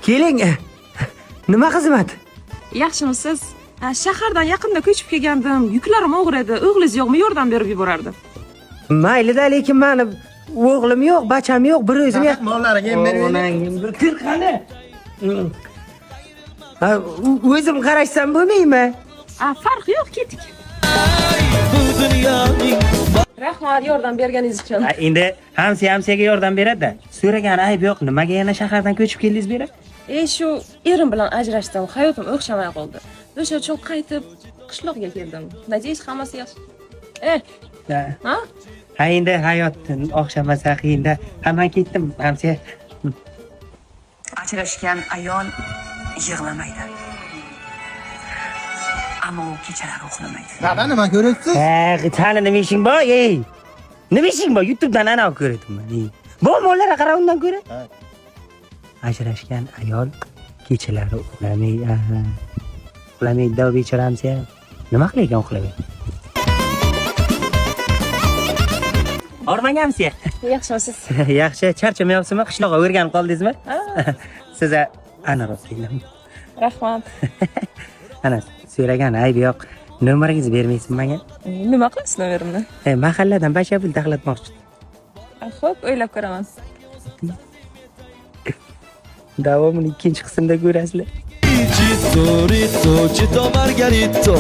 Keling. Nima xizmat? Yaxshimisiz? Shahardan yaqinda ko'chib kelgandim. Yuklarim og'ir edi. O'g'lingiz yo'qmi? Yordam berib yuborardim. Mayli-da, lekin meni o'g'lim yo'q, bacham yo'q, bir o'zim yo'q. Mollariga ham bermaydi. Kir qani? O'zim qarashsam bo'lmaymi? Farqi yo'q, ketdik. Rahmat yordam berganingiz uchun. Endi hamsiyaga yordam beradi-da. So'ragan ayb yo'q. Nimaga yana shahardan ko'chib keldingiz beri? Shu erim bilan ajrashdim. Hayotim o'xshamay qoldi. O'sha uchun qaytib qishloqqa keldim. Надеюсь, hammasi yaxshi. Ha? Ha endi hayotdan o'xshamasa qiyinda. Hamma ketdim, hamsiya. Ajrashgan ayol yig'lamaydi. Ammo u kechalari uxlamaydi. Dada nima ko'ryapsiz? Tani nima ishing bor, ey? Nima ishing bor? YouTube'dan ana ko'rayapman. Bu mollarga qara undan ko'ra. Ajrashgan ayol kechalari uxlamaydi. Uxlamaydi da bechoramsiya. Nima qilayotgan uxlamaydi? Ormangamsiya. Yaxshimisiz? Yaxshi, charchamayapsizmi? Qishloqqa o'rganib qoldingizmi? Siz ana rostlayman. Rahmat. Ana so'ragan ayb yo'q. Nomeringizni bermaysizmi menga? Nima qilasiz nomerimni? Mahalladan basha pul taxlatmoqchi. Xo'p, o'ylab ko'raman. Davomini ikkinchi qismda ko'rasizlar. Margarito